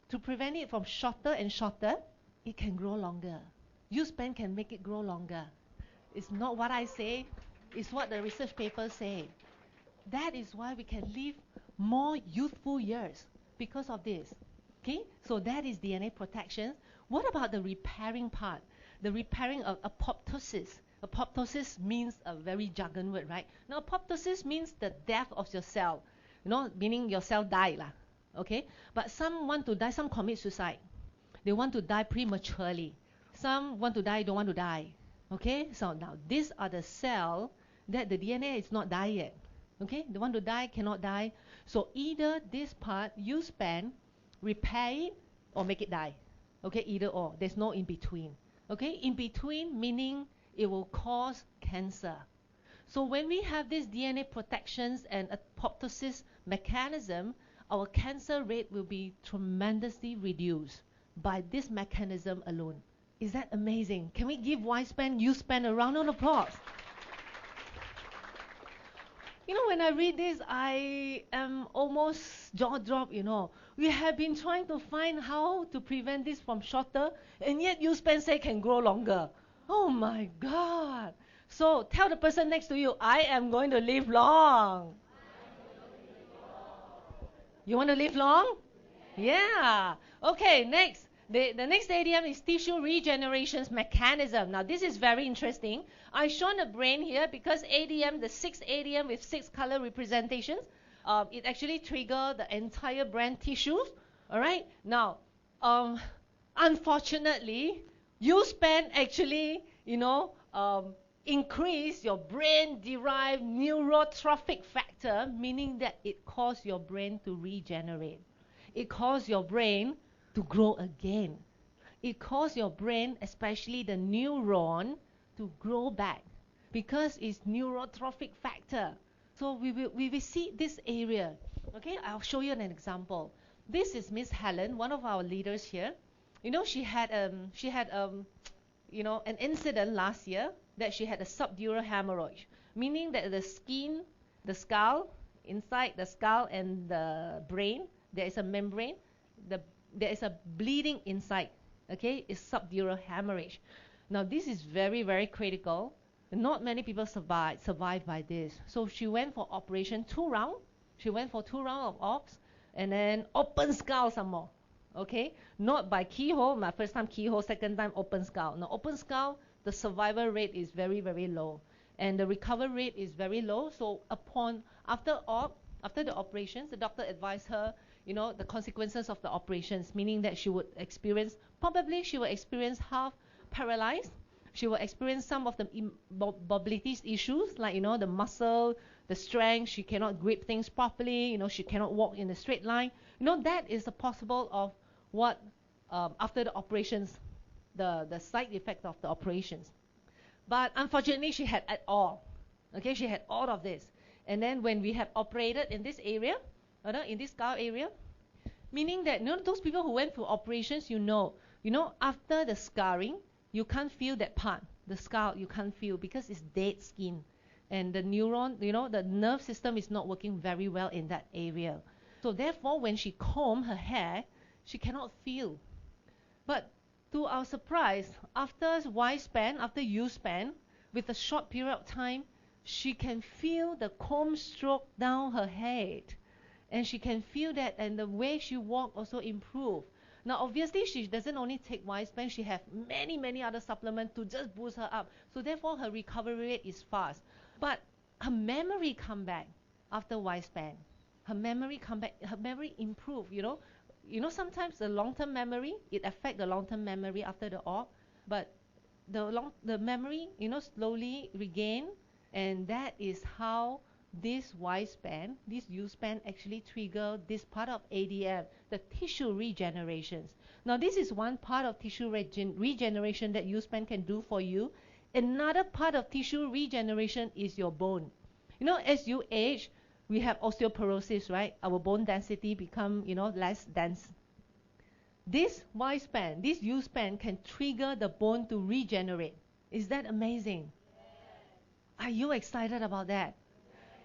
to prevent it from shorter and shorter, it can grow longer. U-span can make it grow longer. It's not what I say, it's what the research papers say. That is why we can live more youthful years because of this. Okay, so that is DNA protection. What about the repairing part? The repairing of apoptosis. Apoptosis means a very jargon word, right? Now, apoptosis means the death of your cell. Meaning your cell died lah. Okay? But some want to die, some commit suicide. They want to die prematurely. Some want to die, don't want to die. Okay? So now, these are the cell that the DNA is not die yet. Okay? They want to die, cannot die. So either this part, U-span, repair it, or make it die. Okay? Either or. There's no in between. Okay? In between meaning it will cause cancer. So when we have this DNA protections and apoptosis mechanism, our cancer rate will be tremendously reduced by this mechanism alone. Is that amazing? Can we give Y-span, U-span a round of applause? When I read this, I am almost jaw-dropped, We have been trying to find how to prevent this from shorter, and yet U-span say can grow longer. Oh my God. So tell the person next to you, I am going to live long. You want to live long? Yeah. Okay, next. The next ADM is tissue regeneration mechanism. Now this is very interesting. I've shown a brain here because ADM, the 6 ADM with 6 color representations, it actually triggers the entire brain tissues. All right. Now, unfortunately, U-span actually, increase your brain-derived neurotrophic factor, meaning that it causes your brain to regenerate. It causes your brain to grow again. It causes your brain, especially the neuron, to grow back because it's neurotrophic factor. So we will see this area. Okay, I'll show you an example. This is Miss Helen, one of our leaders here. She had an incident last year that she had a subdural hemorrhage, meaning that the skin, the skull, inside the skull and the brain, there is a membrane. There is a bleeding inside. Okay, it's subdural hemorrhage. Now this is very, very critical. Not many people survive by this. So she went for operation 2 rounds. She went for 2 rounds of ops, and then open skull some more. Okay, not by keyhole. My first time keyhole, second time open skull. Now open skull, the survival rate is very, very low, and the recovery rate is very low. So after the operations, the doctor advised her, the consequences of the operations, meaning that she would experience half paralyzed. She will experience some of the mobility issues, like the muscle, the strength. She cannot grip things properly. She cannot walk in a straight line. That is a possible of what after the operations, the side effect of the operations. But unfortunately, she had it all. Okay, she had all of this. And then when we have operated in this area, in this skull area, meaning that those people who went through operations, after the scarring, you can't feel that part. The skull, you can't feel because it's dead skin. And the neuron, the nerve system is not working very well in that area. So therefore, when she comb her hair, she cannot feel. But to our surprise, after Y-span, after U-span, with a short period of time, she can feel the comb stroke down her head. And she can feel that, and the way she walk also improve. Now, obviously, she doesn't only take Y-span, she have many, many other supplements to just boost her up. So therefore, her recovery rate is fast. But her memory come back after Y-span. Her memory come back, her memory improve, sometimes the long-term memory, it affect the long-term memory after the op, but the memory, slowly regain, and that is how this Y span, this U span actually trigger this part of ADM, the tissue regenerations. Now this is one part of tissue regeneration that U span can do for you. Another part of tissue regeneration is your bone. You know, as you age, we have osteoporosis, right? Our bone density become, less dense. This Y span, this U span can trigger the bone to regenerate. Is that amazing? Are you excited about that?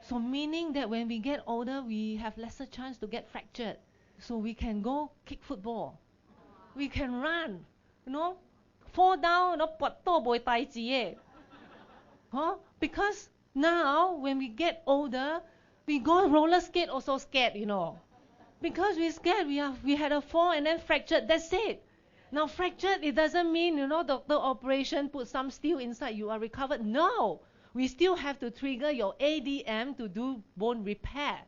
So meaning that when we get older, we have lesser chance to get fractured. So we can go kick football. We can run. Fall down, because now when we get older, we go roller skate also scared, Because we're scared, we had a fall and then fractured, that's it. Now fractured, it doesn't mean, doctor operation, put some steel inside, you are recovered. No! We still have to trigger your ADM to do bone repair.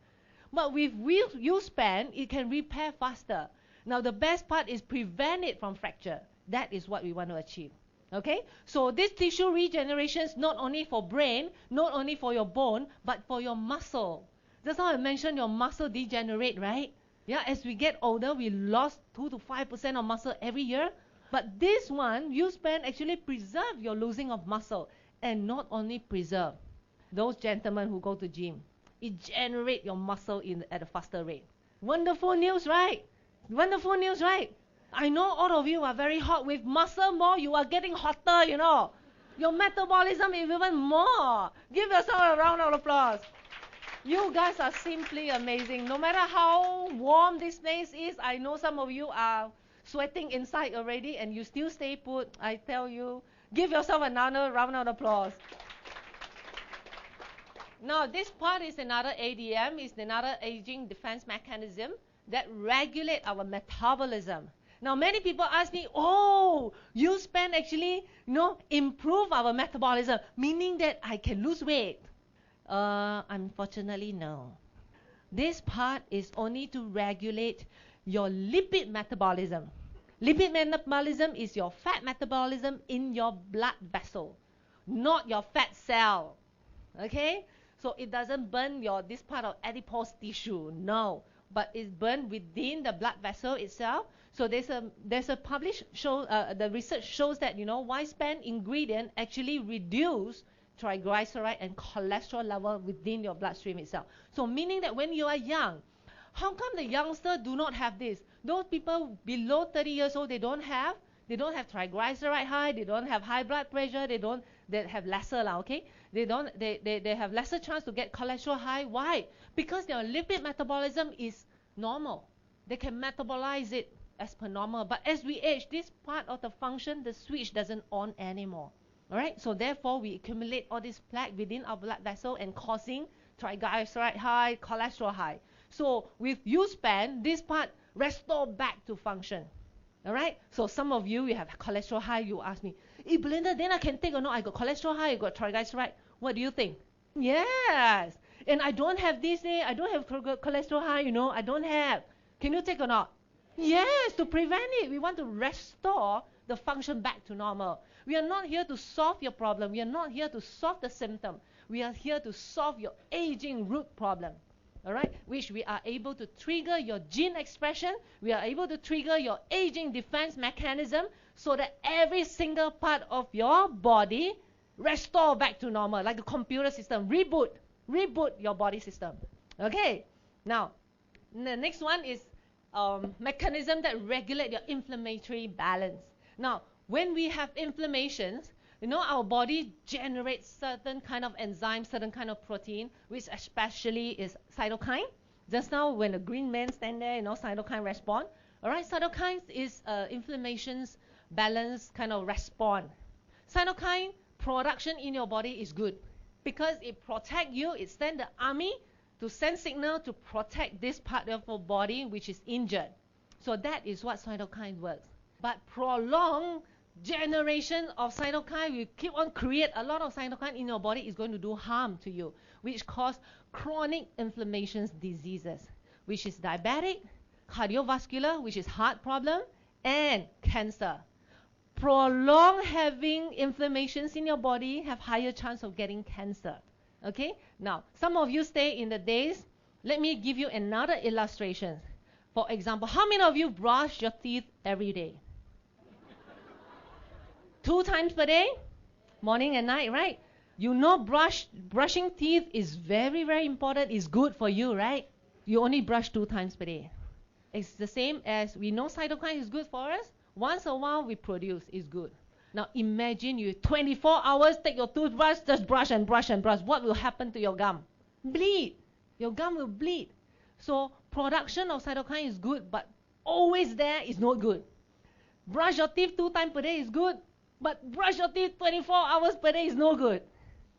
But with U-span, it can repair faster. Now the best part is prevent it from fracture. That is what we want to achieve. Okay? So this tissue regeneration is not only for brain, not only for your bone, but for your muscle. That's how I mentioned your muscle degenerate, right? Yeah, as we get older, we lost 2 to 5% of muscle every year. But this one, U-span actually preserve your losing of muscle. And not only preserve, those gentlemen who go to gym, it generate your muscle at a faster rate. Wonderful news, right? Wonderful news, right? I know all of you are very hot. With muscle more, you are getting hotter, Your metabolism is even more. Give yourself a round of applause. You guys are simply amazing. No matter how warm this place is, I know some of you are sweating inside already and you still stay put. I tell you, give yourself another round of applause. Now, this part is another ADM, is another aging defense mechanism that regulate our metabolism. Now, many people ask me, U-span actually, improve our metabolism, meaning that I can lose weight. Unfortunately, no. This part is only to regulate your lipid metabolism. Lipid metabolism is your fat metabolism in your blood vessel, not your fat cell. Okay? So it doesn't burn this part of adipose tissue, no. But it's burned within the blood vessel itself. So there's a published the research shows that, Y-span ingredient actually reduce triglyceride and cholesterol level within your bloodstream itself. So meaning that when you are young, how come the youngster do not have this? Those people below 30 years old, they don't have triglyceride high, they don't have high blood pressure, they have lesser, okay? They have lesser chance to get cholesterol high. Why? Because their lipid metabolism is normal. They can metabolize it as per normal. But as we age, this part of the function, the switch doesn't on anymore. All right? So therefore, we accumulate all this plaque within our blood vessel and causing triglyceride high, cholesterol high. So with U-span, this part restore back to function. All right? So some of you have cholesterol high, you ask me, hey Belinda, then I can take or not? I got cholesterol high, I got triglyceride. What do you think? Yes. And I don't have this, I don't have cholesterol high, I don't have. Can you take or not? Yes, to prevent it. We want to restore the function back to normal. We are not here to solve your problem. We are not here to solve the symptom. We are here to solve your aging root problem. All right, which we are able to trigger your gene expression. We are able to trigger your aging defense mechanism so that every single part of your body restore back to normal, like a computer system. Reboot your body system. Okay, now the next one is mechanism that regulate your inflammatory balance. Now, when we have inflammations, our body generates certain kind of enzymes, certain kind of protein, which especially is cytokine. Just now, when the green man stand there, cytokine respond. All right, cytokines is inflammations balance kind of respond. Cytokine production in your body is good because it protect you. It send the army to send signal to protect this part of your body which is injured. So that is what cytokine works. But prolonged generation of cytokine, you keep on create a lot of cytokine in your body, is going to do harm to you, which cause chronic inflammations diseases, which is diabetic, cardiovascular, which is heart problem, and cancer. Prolonged having inflammations in your body have higher chance of getting cancer. Okay, now some of you stay in the days. Let me give you another illustration. For example, how many of you brush your teeth every day? 2 times per day, morning and night, right? You know brushing teeth is very, very important. It's good for you, right? You only brush 2 times per day. It's the same as we know cytokine is good for us. Once a while we produce is good. Now imagine you 24 hours take your toothbrush, just brush and brush and brush. What will happen to your gum? Bleed. Your gum will bleed. So production of cytokine is good, but always there is not good. Brush your teeth 2 times per day is good, but brush your teeth 24 hours per day is no good.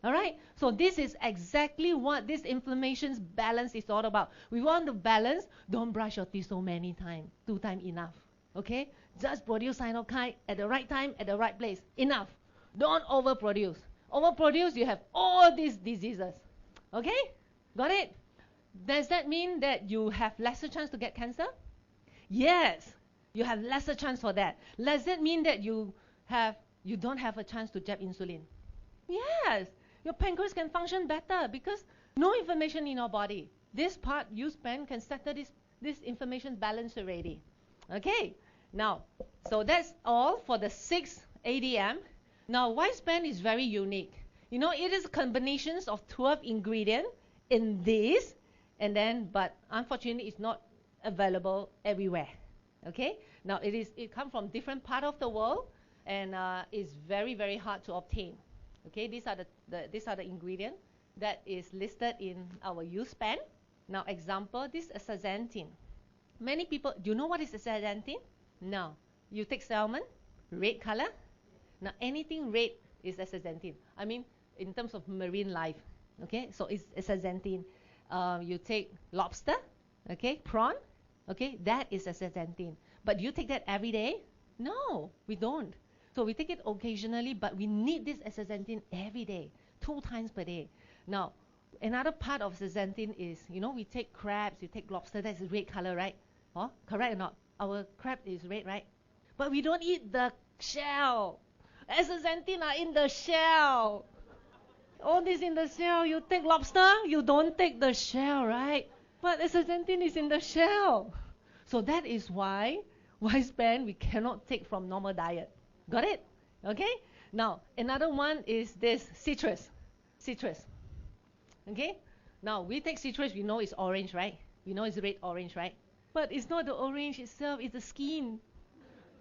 Alright? So this is exactly what this inflammation's balance is all about. We want to balance. Don't brush your teeth so many times. 2 times enough. Okay? Just produce cytokine at the right time, at the right place. Enough. Don't overproduce. Overproduce, you have all these diseases. Okay? Got it? Does that mean that you have lesser chance to get cancer? Yes. You have lesser chance for that. Does that mean that you don't have a chance to jab insulin? Yes. Your pancreas can function better because no inflammation in your body. This part you spend can settle this inflammation balance already. Okay. Now, so that's all for the 6 ADM. Now, Y-span is very unique. You know, it is combinations of 12 ingredients in this, but unfortunately, it's not available everywhere. Okay. Now, it comes from different part of the world, and it's very, very hard to obtain. Okay, these are the ingredients that is listed in our use span. Now, example, this is astaxanthin. Many people, do you know what is astaxanthin? No. You take salmon, red color. Now, anything red is astaxanthin. I mean, in terms of marine life. Okay, so it's astaxanthin. You take lobster, okay, prawn, okay, that is astaxanthin. But do you take that every day? No, we don't. So we take it occasionally, but we need this astaxanthin every day, 2 times per day. Now, another part of astaxanthin is, you know, we take crabs, we take lobster, that's red color, right? Oh, correct or not? Our crab is red, right? But we don't eat the shell. Astaxanthin are in the shell. All this in the shell. You take lobster, you don't take the shell, right? But astaxanthin is in the shell. So that is why Y-span we cannot take from normal diet. Got it? Okay? Now, another one is this citrus. Citrus. Okay? Now, we take citrus, we know it's orange, right? We know it's red-orange, right? But it's not the orange itself, it's the skin.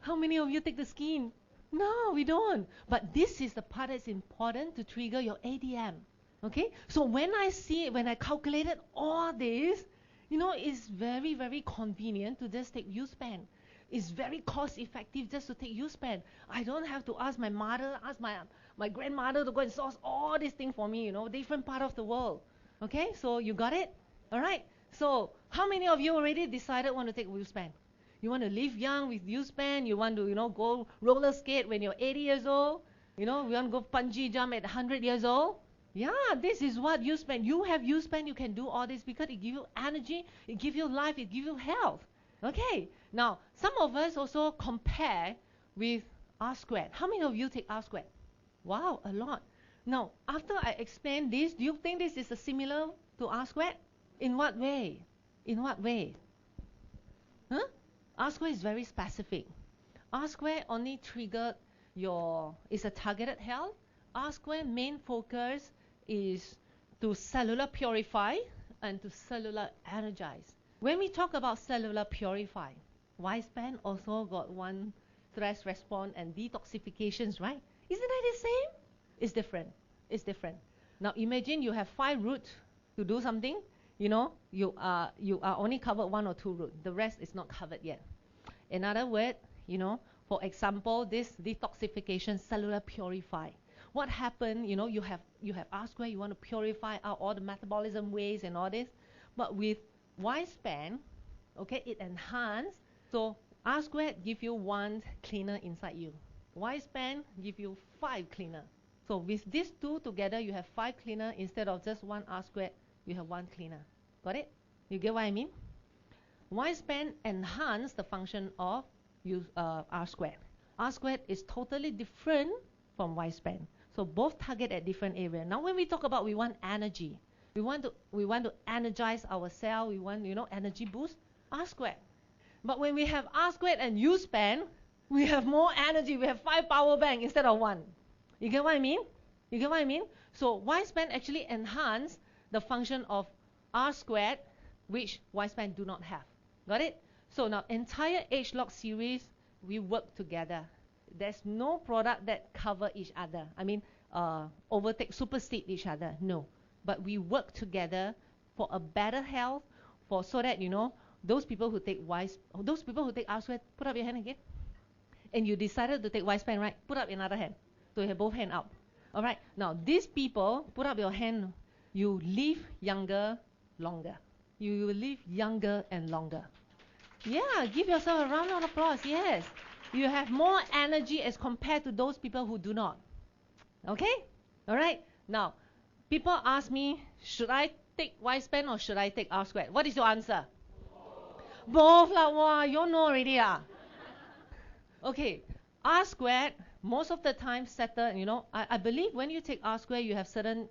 How many of you take the skin? No, we don't. But this is the part that's important to trigger your ADM. Okay? So when I calculated all this, you know, it's very, very convenient to just take U-span. It's very cost effective just to take U-span. I don't have to ask my mother, ask my grandmother to go and source all these things for me, you know, different part of the world. Okay, so you got it? All right. So how many of you already decided want to take U-span? You want to live young with U-span? You want to, you know, go roller skate when you're 80 years old? You know, you want to go bungee jump at 100 years old? Yeah, this is what U-span. You have U-span, you can do all this because it gives you energy, it gives you life, it gives you health. Okay, now some of us also compare with R-squared. How many of you take R-squared? Wow, a lot. Now, after I explain this, do you think this is similar to R-squared? In what way? In what way? Huh? R-squared is very specific. R-squared only triggered it's a targeted health. R-squared main focus is to cellular purify and to cellular energize. When we talk about cellular purify, Y-span also got one stress response and detoxifications, right? Isn't that the same? It's different. It's different. Now imagine you have 5 roots to do something. You know, you are only covered 1 or 2 roots. The rest is not covered yet. In other words, you know, for example, this detoxification, cellular purify. What happened? You know, you have R-squared. You want to purify out all the metabolism waste and all this, but with Y-span, okay, it enhances. So R-squared give you 1 cleaner inside you. Y-span give you 5 cleaner. So with these 2 together, you have 5 cleaner instead of just 1 R-squared. You have 1 cleaner. Got it? You get what I mean? Y-span enhance the function of R-squared. R-squared is totally different from Y-span. So both target at different area. Now when we talk about we want energy, we want to energize ourselves, we want, energy boost, R squared. But when we have R squared and U span, we have more energy. We have 5 power bank instead of 1. You get what I mean? You get what I mean? So Y span actually enhance the function of R squared, which Y span do not have. Got it? So now entire AgeLoc series, we work together. There's no product that cover each other. I mean, supersede each other. No. But we work together for a better health, so that, those people who take R squared, put up your hand again. And you decided to take Y span, right? Put up another hand. So you have both hands up. All right. Now, these people, put up your hand. You live younger, longer. You will live younger and longer. Yeah, give yourself a round of applause. Yes. You have more energy as compared to those people who do not. Okay? All right? Now, people ask me, should I take Y span or should I take R squared? What is your answer? Both lah. Wow, you all know already. Okay, R squared, most of the time settle, I believe when you take R squared, you have certain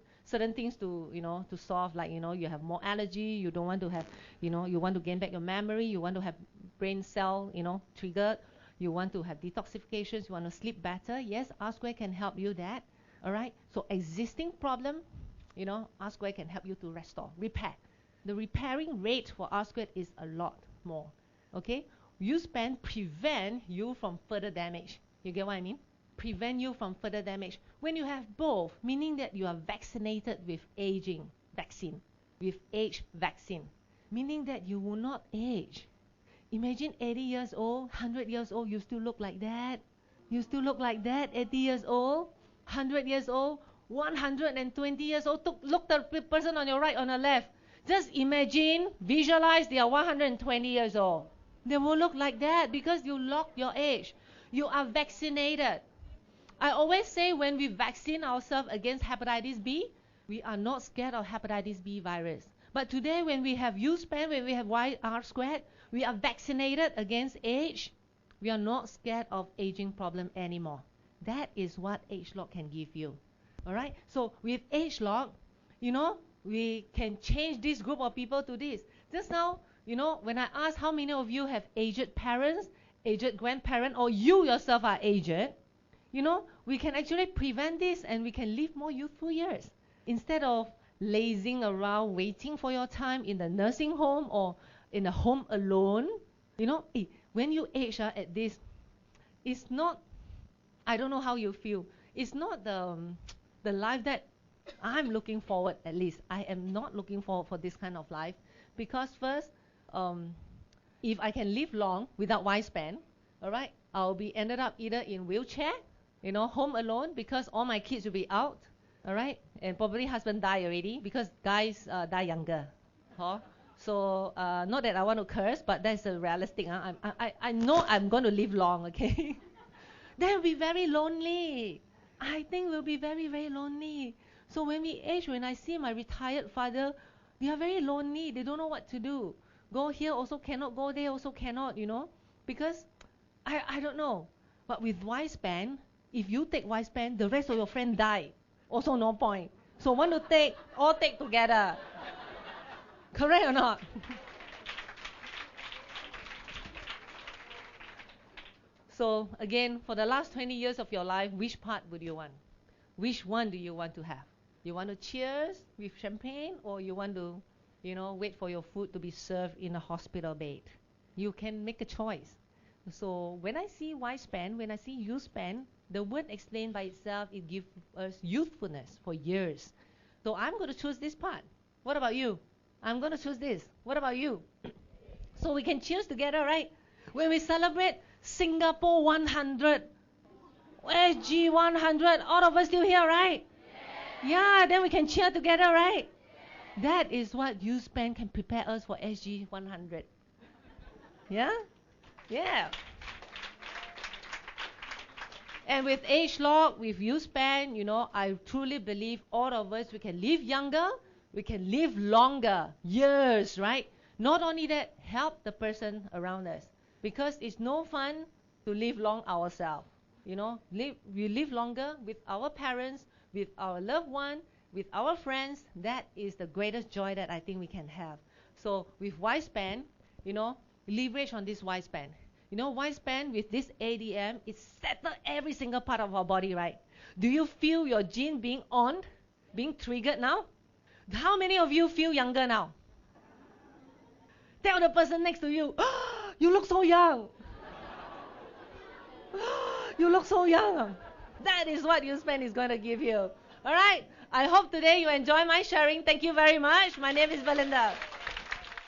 things to, to solve, like, you have more energy, you don't want to have, you want to gain back your memory, you want to have brain cell, triggered, you want to have detoxifications, you want to sleep better. Yes, R squared can help you that. All right, so existing problem, R squared can help you to restore, repair. The repairing rate for R squared is a lot more. Okay, U span prevent you from further damage. You get what I mean? Prevent you from further damage. When you have both, meaning that you are vaccinated with aging vaccine, with age vaccine, meaning that you will not age. Imagine 80 years old, 100 years old, you still look like that. You still look like that, 80 years old, 100 years old, 120 years old. Look the person on your right, on the left. Just imagine, visualize they are 120 years old. They will look like that because you lock your age. You are vaccinated. I always say when we vaccine ourselves against hepatitis B, we are not scared of hepatitis B virus. But today when we have U span, when we have R squared, we are vaccinated against age. We are not scared of aging problem anymore. That is what AgeLoc can give you. All right? So with AgeLoc, we can change this group of people to this. Just now, when I ask how many of you have aged parents, aged grandparents, or you yourself are aged, we can actually prevent this and we can live more youthful years. Instead of lazing around, waiting for your time in the nursing home or in a home alone, when you age at this, it's not, I don't know how you feel. It's not the life that I'm looking forward, at least. I am not looking forward for this kind of life. Because first, if I can live long without Y span, all right, I'll be ended up either in wheelchair, home alone because all my kids will be out, all right, and probably husband die already because guys die younger. Huh? So not that I want to curse, but that's a realistic. I know I'm going to live long, okay? Then we'll be very lonely. I think we'll be very, very lonely. So when we age, when I see my retired father, they are very lonely. They don't know what to do. Go here also cannot, go there also cannot, because I don't know. But with Y span, if you take Y span, the rest of your friends die. Also no point. So want to take, all take together. Correct or not? So again, for the last 20 years of your life, which part would you want? Which one do you want to have? You want to cheers with champagne, or you want to, wait for your food to be served in a hospital bed? You can make a choice. So when I see Y span, when I see U span, the word explained by itself, it gives us youthfulness for years. So I'm going to choose this part. What about you? I'm going to choose this. What about you? So we can cheers together, right? When we celebrate Singapore 100, SG 100, all of us still here, right? Yeah, then we can cheer together, right? That is what U span can prepare us for SG 100. Yeah? Yeah. And with AgeLoc, with U span, I truly believe all of us, we can live younger, we can live longer, years, right? Not only that, help the person around us. Because it's no fun to live long ourselves. We live longer with our parents, with our loved one, with our friends, that is the greatest joy that I think we can have. So with Y-Span, leverage on this Y-Span. Y-Span with this ADM, it settles every single part of our body, right? Do you feel your gene being on, being triggered now? How many of you feel younger now? Tell the person next to you, oh, you look so young. You look so young. That is what Y-Span is going to give you. All right. I hope today you enjoy my sharing. Thank you very much. My name is Belinda.